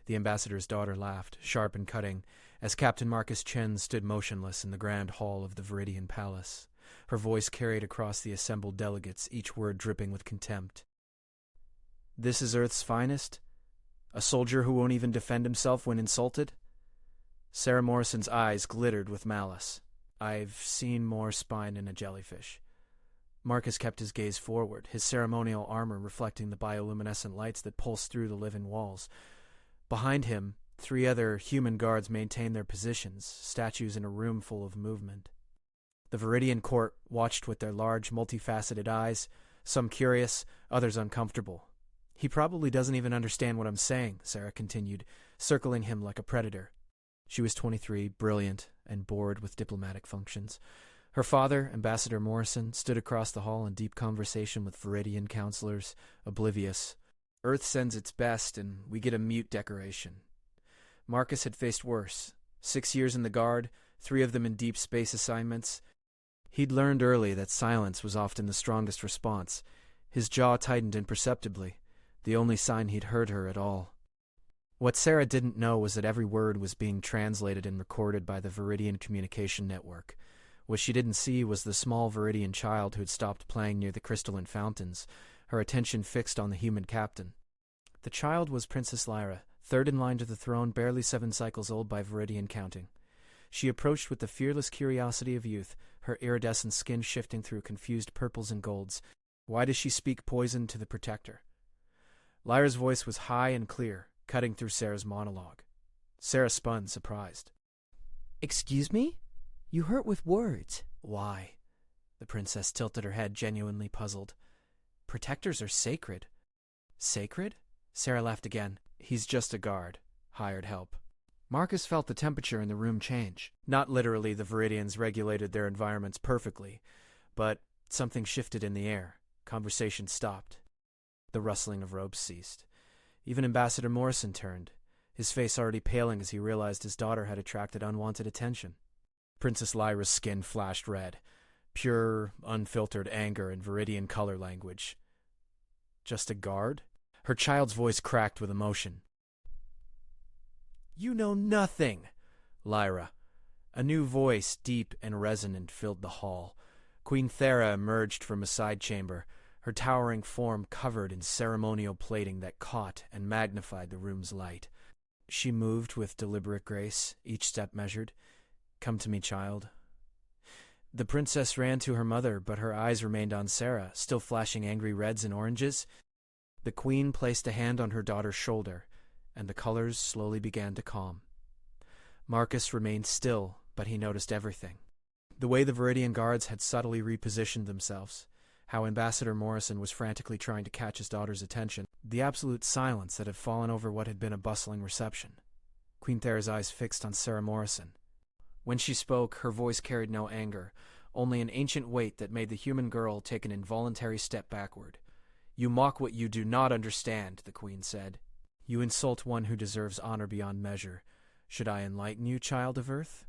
The ambassador's daughter laughed, sharp and cutting, as Captain Marcus Chen stood motionless in the grand hall of the Viridian Palace. Her voice carried across the assembled delegates, each word dripping with contempt. "This is Earth's finest? A soldier who won't even defend himself when insulted?" Sarah Morrison's eyes glittered with malice. "I've seen more spine in a jellyfish." Marcus kept his gaze forward, his ceremonial armor reflecting the bioluminescent lights that pulsed through the living walls. Behind him, 3 other human guards maintained their positions, statues in a room full of movement. The Viridian court watched with their large, multifaceted eyes, some curious, others uncomfortable. "He probably doesn't even understand what I'm saying," Sarah continued, circling him like a predator. She was 23, brilliant, and bored with diplomatic functions. Her father, Ambassador Morrison, stood across the hall in deep conversation with Viridian counselors, oblivious. Earth sends its best, and we get a mute decoration. Marcus had faced worse. 6 years in the Guard, 3 of them in deep space assignments. He'd learned early that silence was often the strongest response. His jaw tightened imperceptibly, the only sign he'd heard her at all. What Sarah didn't know was that every word was being translated and recorded by the Viridian communication network. What she didn't see was the small Viridian child who had stopped playing near the crystalline fountains, her attention fixed on the human captain. The child was Princess Lyra, 3rd in line to the throne, barely 7 cycles old by Viridian counting. She approached with the fearless curiosity of youth, her iridescent skin shifting through confused purples and golds. "Why does she speak poison to the Protector?" Lyra's voice was high and clear, cutting through Sarah's monologue. Sarah spun, surprised. "Excuse me? You hurt with words." "Why?" The princess tilted her head, genuinely puzzled. "Protectors are sacred." "Sacred?" Sarah laughed again. "He's just a guard. Hired help." Marcus felt the temperature in the room change. Not literally the Viridians regulated their environments perfectly, but something shifted in the air. Conversation stopped. The rustling of robes ceased. Even Ambassador Morrison turned, his face already paling as he realized his daughter had attracted unwanted attention. Princess Lyra's skin flashed red. Pure, unfiltered anger in Viridian color language. "Just a guard?" Her child's voice cracked with emotion. "You know nothing!" Lyra. A new voice, deep and resonant, filled the hall. Queen Thera emerged from a side chamber, her towering form covered in ceremonial plating that caught and magnified the room's light. She moved with deliberate grace, each step measured. "Come to me, child." The princess ran to her mother, but her eyes remained on Sarah, still flashing angry reds and oranges. The queen placed a hand on her daughter's shoulder, and the colors slowly began to calm. Marcus remained still, but he noticed everything. The way the Viridian guards had subtly repositioned themselves, how Ambassador Morrison was frantically trying to catch his daughter's attention, the absolute silence that had fallen over what had been a bustling reception. Queen Thera's eyes fixed on Sarah Morrison. When she spoke, her voice carried no anger, only an ancient weight that made the human girl take an involuntary step backward. "You mock what you do not understand," the queen said. "You insult one who deserves honor beyond measure. Should I enlighten you, child of Earth?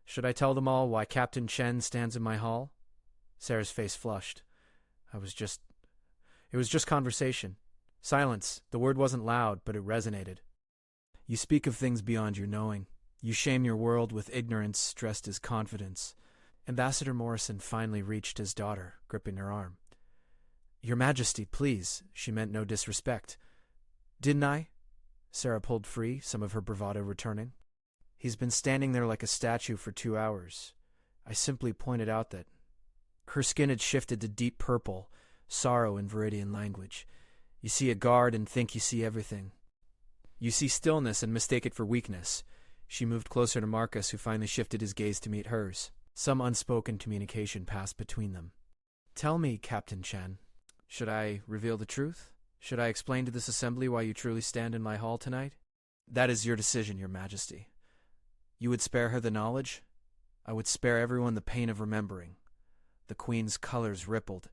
Should I tell them all why Captain Chen stands in my hall?" Sarah's face flushed. It was just conversation. Silence. The word wasn't loud, but it resonated. "You speak of things beyond your knowing. You shame your world with ignorance dressed as confidence." Ambassador Morrison finally reached his daughter, gripping her arm. "Your Majesty, please." She meant no disrespect. "Didn't I?" Sarah pulled free, some of her bravado returning. "He's been standing there like a statue for 2 hours. I simply pointed out that..." Her skin had shifted to deep purple, sorrow in Viridian language. "You see a guard and think you see everything. You see stillness and mistake it for weakness." She moved closer to Marcus, who finally shifted his gaze to meet hers. Some unspoken communication passed between them. "Tell me, Captain Chen, should I reveal the truth? Should I explain to this assembly why you truly stand in my hall tonight?" "That is your decision, Your Majesty." "You would spare her the knowledge? I would spare everyone the pain of remembering." The queen's colors rippled,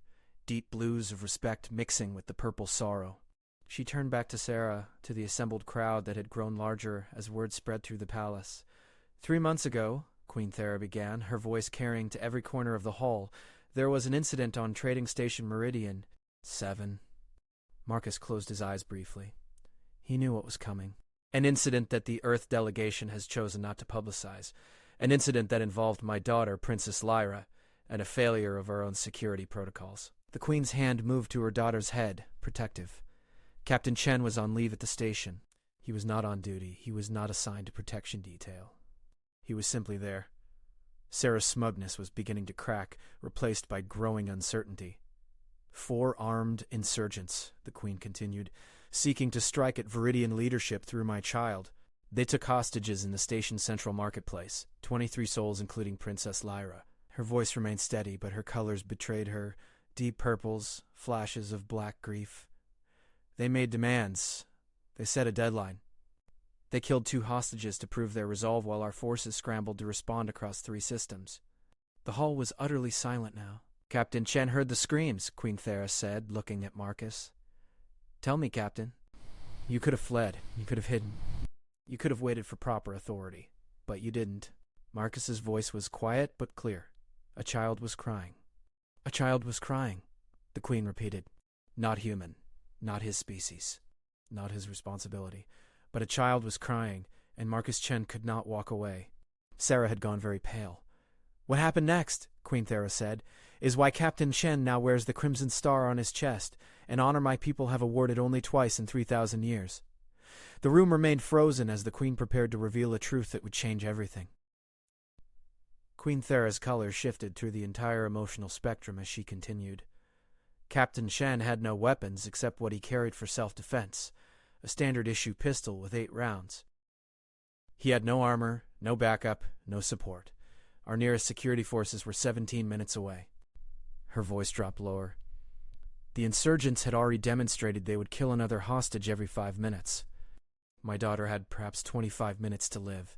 deep blues of respect mixing with the purple sorrow. She turned back to Sarah, to the assembled crowd that had grown larger as word spread through the palace. 3 months ago, Queen Thera began, her voice carrying to every corner of the hall, there was an incident on Trading Station Meridian 7. Marcus closed his eyes briefly. He knew what was coming. An incident that the Earth delegation has chosen not to publicize. An incident that involved my daughter, Princess Lyra, and a failure of our own security protocols. The Queen's hand moved to her daughter's head, protective. Captain Chen was on leave at the station. He was not on duty. He was not assigned to protection detail. He was simply there. Sarah's smugness was beginning to crack, replaced by growing uncertainty. 4 armed insurgents, the Queen continued, seeking to strike at Viridian leadership through my child. They took hostages in the station's central marketplace, 23 souls including Princess Lyra. Her voice remained steady, but her colors betrayed her, deep purples, flashes of black grief. They made demands. They set a deadline. They killed 2 hostages to prove their resolve while our forces scrambled to respond across 3 systems. The hall was utterly silent now. Captain Chen heard the screams, Queen Thera said, looking at Marcus. Tell me, Captain. You could have fled. You could have hidden. You could have waited for proper authority. But you didn't. Marcus's voice was quiet but clear. A child was crying. A child was crying, the Queen repeated. Not human. Not his species. Not his responsibility. But a child was crying, and Marcus Chen could not walk away. Sarah had gone very pale. What happened next, Queen Thera said, is why Captain Chen now wears the Crimson Star on his chest, an honor my people have awarded only twice in 3,000 years. The room remained frozen as the Queen prepared to reveal a truth that would change everything. Queen Thera's color shifted through the entire emotional spectrum as she continued. Captain Chen had no weapons except what he carried for self-defense, a standard-issue pistol with 8 rounds. He had no armor, no backup, no support. Our nearest security forces were 17 minutes away. Her voice dropped lower. The insurgents had already demonstrated they would kill another hostage every 5 minutes. My daughter had perhaps 25 minutes to live.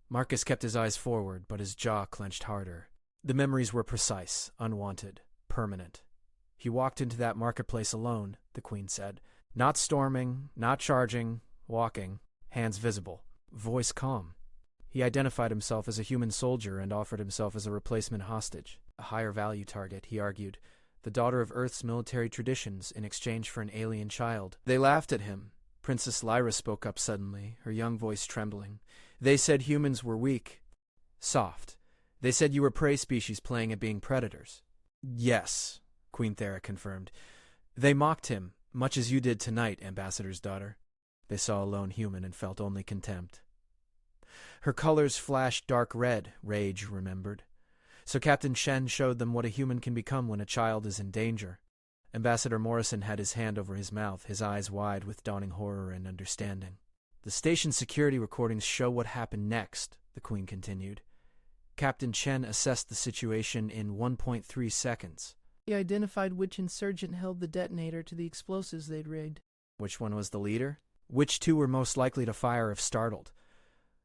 Marcus kept his eyes forward, but his jaw clenched harder. The memories were precise, unwanted, permanent. He walked into that marketplace alone, the Queen said. Not storming, not charging, walking, hands visible, voice calm. He identified himself as a human soldier and offered himself as a replacement hostage, a higher value target, he argued, the daughter of Earth's military traditions in exchange for an alien child. They laughed at him. Princess Lyra spoke up suddenly, her young voice trembling. They said humans were weak, soft. They said you were prey species playing at being predators. Yes, Queen Thera confirmed. They mocked him, much as you did tonight, Ambassador's daughter. They saw a lone human and felt only contempt. Her colors flashed dark red, Rage remembered. So Captain Chen showed them what a human can become when a child is in danger. Ambassador Morrison had his hand over his mouth, his eyes wide with dawning horror and understanding. The station security recordings show what happened next, the Queen continued. Captain Chen assessed the situation in 1.3 seconds. He identified which insurgent held the detonator to the explosives they'd rigged. Which one was the leader? Which 2 were most likely to fire if startled?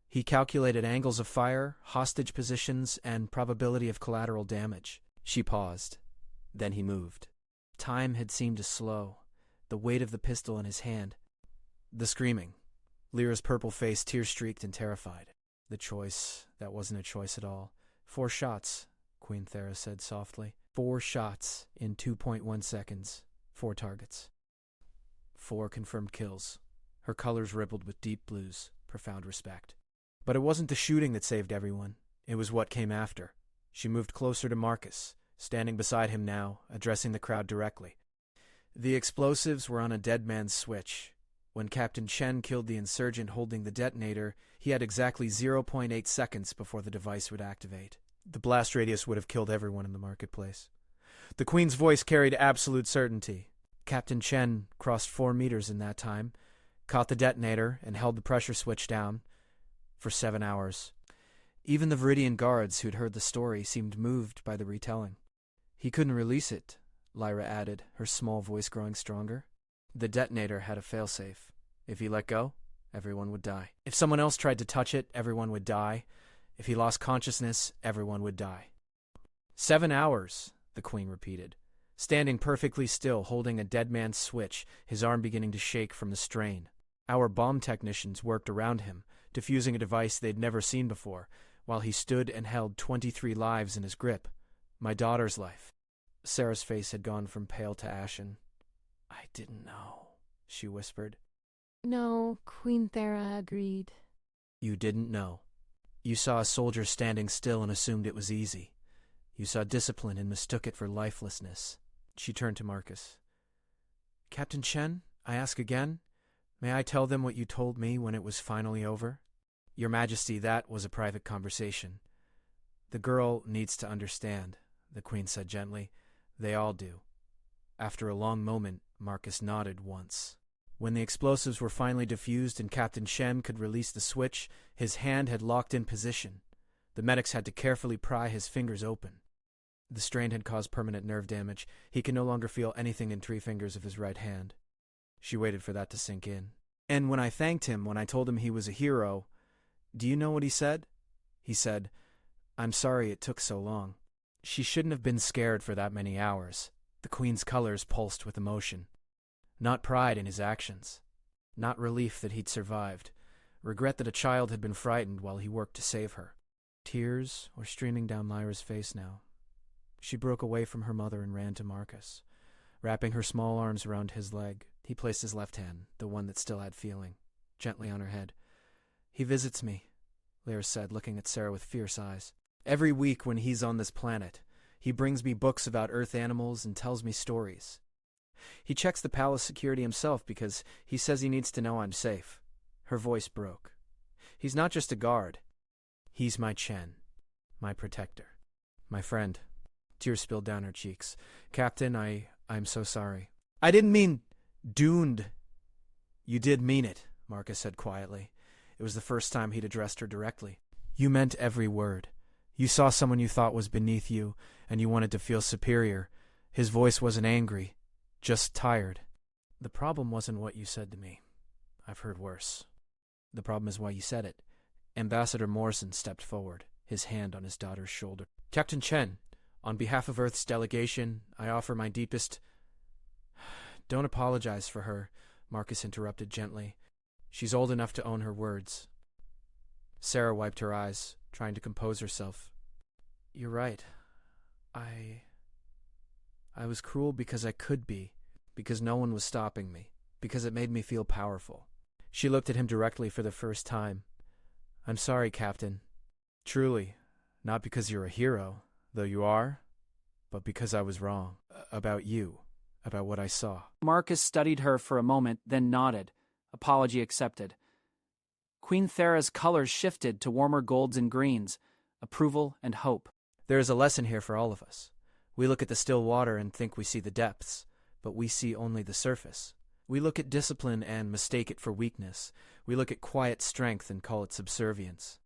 He calculated angles of fire, hostage positions, and probability of collateral damage. She paused. Then he moved. Time had seemed to slow, the weight of the pistol in his hand. The screaming. Lyra's purple face tear-streaked and terrified. The choice, that wasn't a choice at all. 4 shots, Queen Thera said softly. 4 shots in 2.1 seconds. 4 targets. 4 confirmed kills. Her colors rippled with deep blues, profound respect. But it wasn't the shooting that saved everyone. It was what came after. She moved closer to Marcus, standing beside him now, addressing the crowd directly. The explosives were on a dead man's switch. When Captain Chen killed the insurgent holding the detonator, he had exactly 0.8 seconds before the device would activate. The blast radius would have killed everyone in the marketplace. The Queen's voice carried absolute certainty. Captain Chen crossed 4 meters in that time, caught the detonator, and held the pressure switch down for 7 hours. Even the Viridian guards who'd heard the story seemed moved by the retelling. He couldn't release it, Lyra added, her small voice growing stronger. The detonator had a failsafe. If he let go, everyone would die. If someone else tried to touch it, everyone would die. If he lost consciousness, everyone would die. 7 hours, the Queen repeated, standing perfectly still, holding a dead man's switch, his arm beginning to shake from the strain. Our bomb technicians worked around him, diffusing a device they'd never seen before, while he stood and held 23 lives in his grip. My daughter's life. Sarah's face had gone from pale to ashen. I didn't know, she whispered. No, Queen Thera agreed. You didn't know. You saw a soldier standing still and assumed it was easy. You saw discipline and mistook it for lifelessness. She turned to Marcus. Captain Chen, I ask again, may I tell them what you told me when it was finally over? Your Majesty, that was a private conversation. The girl needs to understand, the Queen said gently. They all do. After a long moment, Marcus nodded once. When the explosives were finally diffused and Captain Shen could release the switch, his hand had locked in position. The medics had to carefully pry his fingers open. The strain had caused permanent nerve damage. He could no longer feel anything in 3 fingers of his right hand. She waited for that to sink in. And when I thanked him, when I told him he was a hero, do you know what he said? He said, I'm sorry it took so long. She shouldn't have been scared for that many hours. The Queen's colors pulsed with emotion. Not pride in his actions. Not relief that he'd survived. Regret that a child had been frightened while he worked to save her. Tears were streaming down Lyra's face now. She broke away from her mother and ran to Marcus. Wrapping her small arms around his leg, he placed his left hand, the one that still had feeling, gently on her head. He visits me, Lyra said, looking at Sarah with fierce eyes. Every week when he's on this planet, he brings me books about Earth animals and tells me stories. He checks the palace security himself because he says he needs to know I'm safe. Her voice broke. He's not just a guard. He's my Chen, my protector, my friend. Tears spilled down her cheeks. Captain, I'm so sorry. I didn't mean doomed. You did mean it, Marcus said quietly. It was the first time he'd addressed her directly. You meant every word. You saw someone you thought was beneath you, and you wanted to feel superior. His voice wasn't angry, just tired. The problem wasn't what you said to me. I've heard worse. The problem is why you said it. Ambassador Morrison stepped forward, his hand on his daughter's shoulder. Captain Chen, on behalf of Earth's delegation, I offer my deepest... Don't apologize for her, Marcus interrupted gently. She's old enough to own her words. Sarah wiped her eyes, trying to compose herself. You're right. I was cruel because I could be, because no one was stopping me, because it made me feel powerful. She looked at him directly for the first time. I'm sorry, Captain. Truly, not because you're a hero, though you are, but because I was wrong. About you, about what I saw. Marcus studied her for a moment, then nodded. Apology accepted. Queen Thera's colors shifted to warmer golds and greens, approval and hope. There is a lesson here for all of us. We look at the still water and think we see the depths, but we see only the surface. We look at discipline and mistake it for weakness. We look at quiet strength and call it subservience.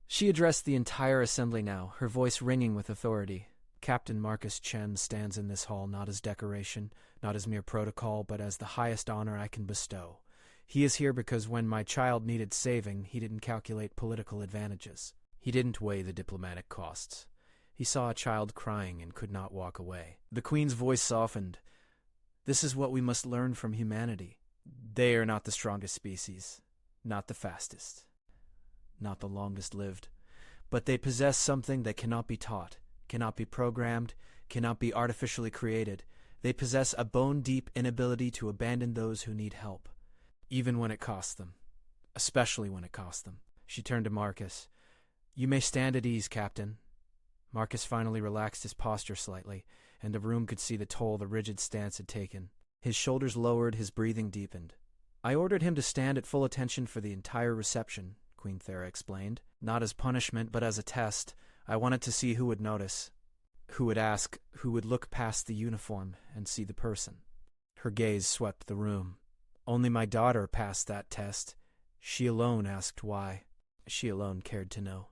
She addressed the entire assembly now, her voice ringing with authority. Captain Marcus Chen stands in this hall not as decoration, not as mere protocol, but as the highest honor I can bestow. He is here because when my child needed saving, he didn't calculate political advantages. He didn't weigh the diplomatic costs. He saw a child crying and could not walk away. The Queen's voice softened. This is what we must learn from humanity. They are not the strongest species, not the fastest, not the longest lived, but they possess something that cannot be taught, cannot be programmed, cannot be artificially created. They possess a bone-deep inability to abandon those who need help, even when it costs them, especially when it costs them. She turned to Marcus. You may stand at ease, Captain. Marcus finally relaxed his posture slightly, and the room could see the toll the rigid stance had taken. His shoulders lowered, his breathing deepened. I ordered him to stand at full attention for the entire reception, Queen Thera explained. Not as punishment, but as a test. I wanted to see who would notice, who would ask, who would look past the uniform and see the person. Her gaze swept the room. Only my daughter passed that test. She alone asked why. She alone cared to know.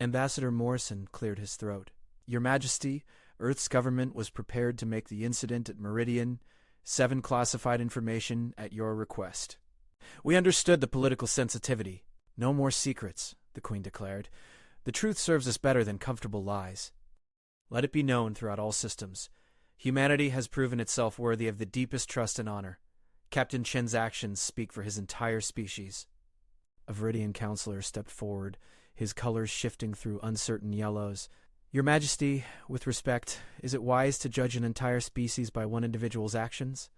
Ambassador Morrison cleared his throat. Your Majesty, Earth's government was prepared to make the incident at Meridian 7 classified information at your request. We understood the political sensitivity. No more secrets, the Queen declared. The truth serves us better than comfortable lies. Let it be known throughout all systems. Humanity has proven itself worthy of the deepest trust and honor. Captain Chen's actions speak for his entire species. A Viridian counselor stepped forward, his colors shifting through uncertain yellows. Your Majesty, with respect, is it wise to judge an entire species by one individual's actions?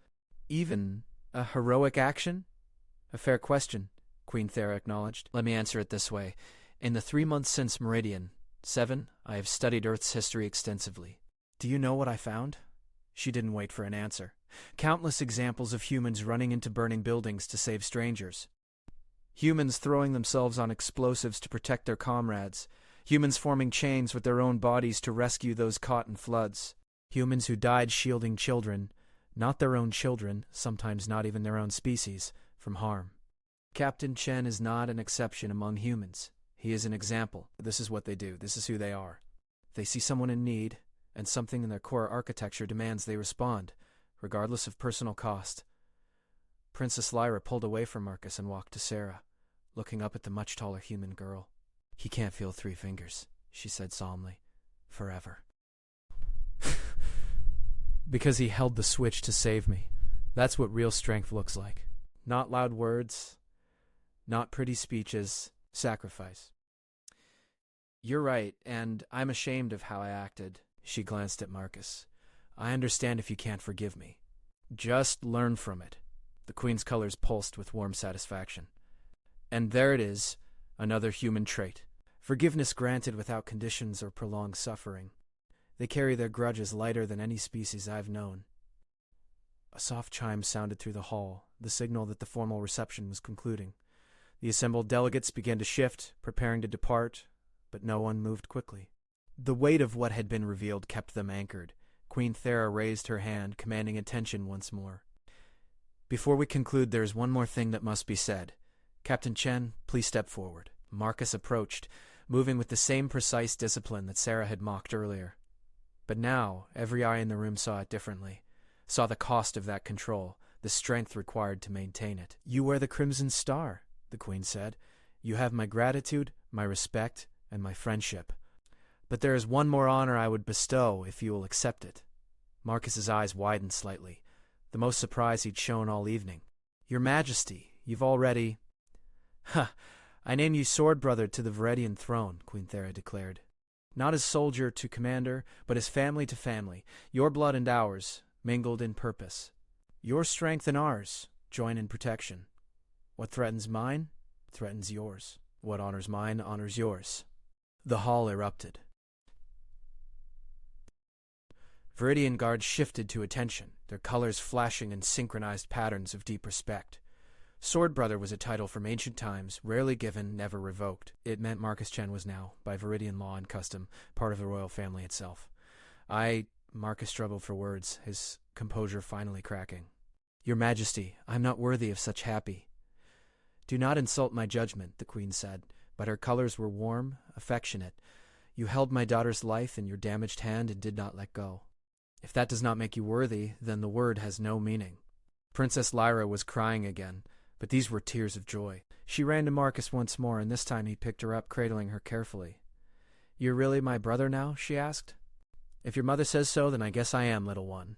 Even a heroic action? A fair question, Queen Thera acknowledged. Let me answer it this way. In the 3 months since Meridian 7, I have studied Earth's history extensively. Do you know what I found? She didn't wait for an answer. Countless examples of humans running into burning buildings to save strangers. Humans throwing themselves on explosives to protect their comrades. Humans forming chains with their own bodies to rescue those caught in floods. Humans who died shielding children, not their own children, sometimes not even their own species, from harm. Captain Chen is not an exception among humans. He is an example. This is what they do. This is who they are. They see someone in need, and something in their core architecture demands they respond, regardless of personal cost. Princess Lyra pulled away from Marcus and walked to Sarah, looking up at the much taller human girl. He can't feel 3 fingers, she said solemnly. Forever. Because he held the switch to save me. That's what real strength looks like. Not loud words, not pretty speeches, sacrifice. You're right, and I'm ashamed of how I acted. She glanced at Marcus. I understand if you can't forgive me. Just learn from it. The Queen's colors pulsed with warm satisfaction. And there it is, another human trait. Forgiveness granted without conditions or prolonged suffering. They carry their grudges lighter than any species I've known. A soft chime sounded through the hall, the signal that the formal reception was concluding. The assembled delegates began to shift, preparing to depart, but no one moved quickly. The weight of what had been revealed kept them anchored. Queen Thera raised her hand, commanding attention once more. Before we conclude, there is one more thing that must be said. Captain Chen, please step forward. Marcus approached, moving with the same precise discipline that Sarah had mocked earlier. But now, every eye in the room saw it differently, saw the cost of that control, the strength required to maintain it. You wear the Crimson Star, the Queen said. You have my gratitude, my respect, and my friendship. But there is one more honor I would bestow if you will accept it. Marcus's eyes widened slightly, the most surprise he'd shown all evening. Your Majesty, you've already... I name you Sword Brother to the Viridian throne, Queen Thera declared. Not as soldier to commander, but as family to family, your blood and ours, mingled in purpose. Your strength and ours join in protection. What threatens mine, threatens yours. What honors mine, honors yours. The hall erupted. Viridian guards shifted to attention, their colors flashing in synchronized patterns of deep respect. Sword Brother was a title from ancient times, rarely given, never revoked. It meant Marcus Chen was now, by Viridian law and custom, part of the royal family itself. Marcus struggled for words, his composure finally cracking. Your Majesty, I'm not worthy of such happy. Do not insult my judgment, the Queen said, but her colors were warm, affectionate. You held my daughter's life in your damaged hand and did not let go. If that does not make you worthy, then the word has no meaning. Princess Lyra was crying again, but these were tears of joy. She ran to Marcus once more, and this time he picked her up, cradling her carefully. You're really my brother now? She asked. If your mother says so, then I guess I am, little one.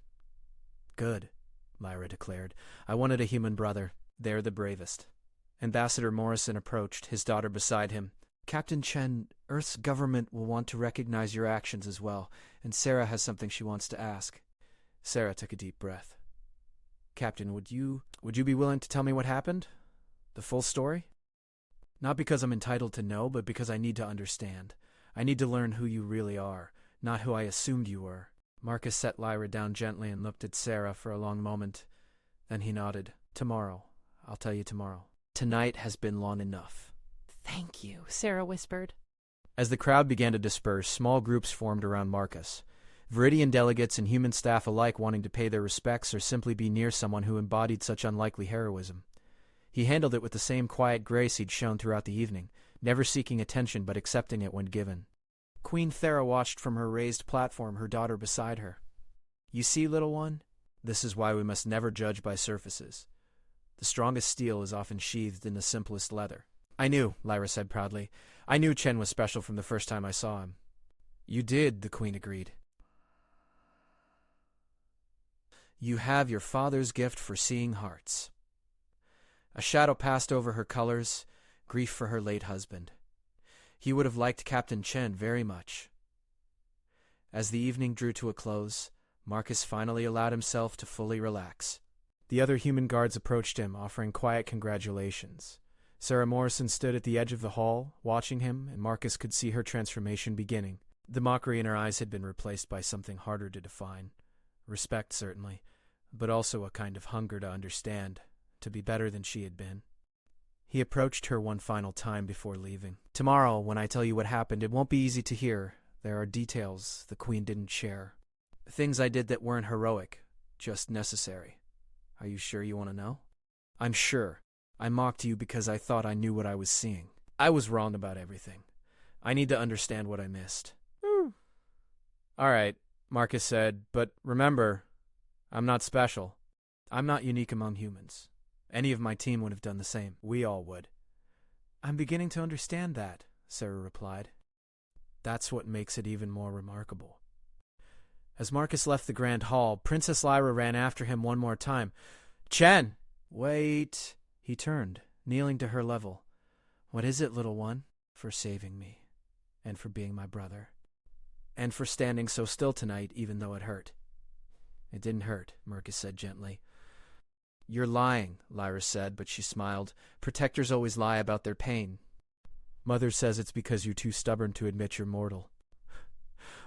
Good, Lyra declared. I wanted a human brother. They're the bravest. Ambassador Morrison approached, his daughter beside him. Captain Chen, Earth's government will want to recognize your actions as well, and Sarah has something she wants to ask. Sarah took a deep breath. Captain, would you be willing to tell me what happened? The full story? Not because I'm entitled to know, but because I need to understand. I need to learn who you really are, not who I assumed you were. Marcus set Lyra down gently and looked at Sarah for a long moment. Then he nodded. Tomorrow. I'll tell you tomorrow. Tonight has been long enough. Thank you, Sarah whispered. As the crowd began to disperse, small groups formed around Marcus. Viridian delegates and human staff alike wanting to pay their respects or simply be near someone who embodied such unlikely heroism. He handled it with the same quiet grace he'd shown throughout the evening, never seeking attention but accepting it when given. Queen Thera watched from her raised platform, her daughter beside her. You see, little one, this is why we must never judge by surfaces. The strongest steel is often sheathed in the simplest leather. I knew, Lyra said proudly. I knew Chen was special from the first time I saw him. You did, the Queen agreed. You have your father's gift for seeing hearts. A shadow passed over her colors, grief for her late husband. He would have liked Captain Chen very much. As the evening drew to a close, Marcus finally allowed himself to fully relax. The other human guards approached him, offering quiet congratulations. Sarah Morrison stood at the edge of the hall, watching him, and Marcus could see her transformation beginning. The mockery in her eyes had been replaced by something harder to define. Respect, certainly, but also a kind of hunger to understand, to be better than she had been. He approached her one final time before leaving. "Tomorrow, when I tell you what happened, it won't be easy to hear. There are details the Queen didn't share. Things I did that weren't heroic, just necessary. Are you sure you want to know?" "I'm sure. I mocked you because I thought I knew what I was seeing. I was wrong about everything. I need to understand what I missed." "All right," Marcus said, "but remember, I'm not special. I'm not unique among humans. Any of my team would have done the same. We all would." "I'm beginning to understand that," Sarah replied. "That's what makes it even more remarkable." As Marcus left the grand hall, Princess Lyra ran after him one more time. "Chen!" "Wait." He turned, kneeling to her level. "What is it, little one?" "For saving me, and for being my brother, and for standing so still tonight even though it hurt." "It didn't hurt," Marcus said gently. "You're lying," Lyra said, but she smiled. "Protectors always lie about their pain. Mother says it's because you're too stubborn to admit you're mortal."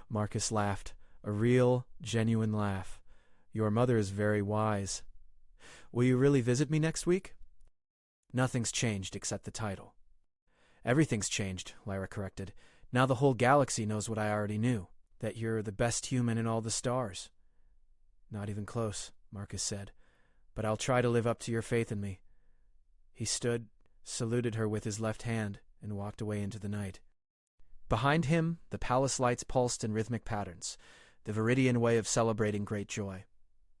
Marcus laughed, a real, genuine laugh. "Your mother is very wise. Will you really visit me next week?" "Nothing's changed except the title." "Everything's changed," Lyra corrected. "Now the whole galaxy knows what I already knew, that you're the best human in all the stars." "Not even close," Marcus said. "But I'll try to live up to your faith in me." He stood, saluted her with his left hand, and walked away into the night. Behind him, the palace lights pulsed in rhythmic patterns, the Viridian way of celebrating great joy.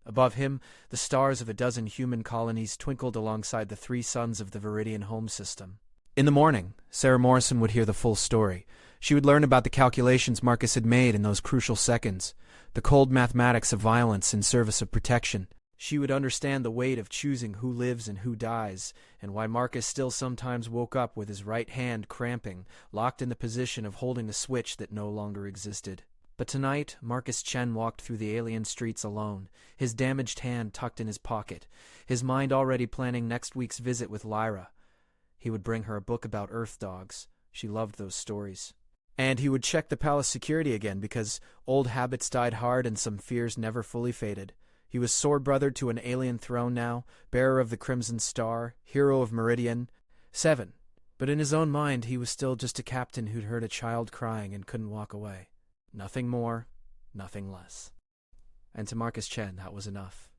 Above him, the stars of a dozen human colonies twinkled alongside the 3 suns of the Viridian home system. In the morning, Sarah Morrison would hear the full story. She would learn about the calculations Marcus had made in those crucial seconds, the cold mathematics of violence in service of protection. She would understand the weight of choosing who lives and who dies, and why Marcus still sometimes woke up with his right hand cramping, locked in the position of holding the switch that no longer existed. But tonight, Marcus Chen walked through the alien streets alone, his damaged hand tucked in his pocket, his mind already planning next week's visit with Lyra. He would bring her a book about Earth dogs. She loved those stories. And he would check the palace security again because old habits died hard and some fears never fully faded. He was sword brother to an alien throne now, bearer of the Crimson Star, hero of Meridian. 7. But in his own mind, he was still just a captain who'd heard a child crying and couldn't walk away. Nothing more, nothing less. And to Marcus Chen, that was enough.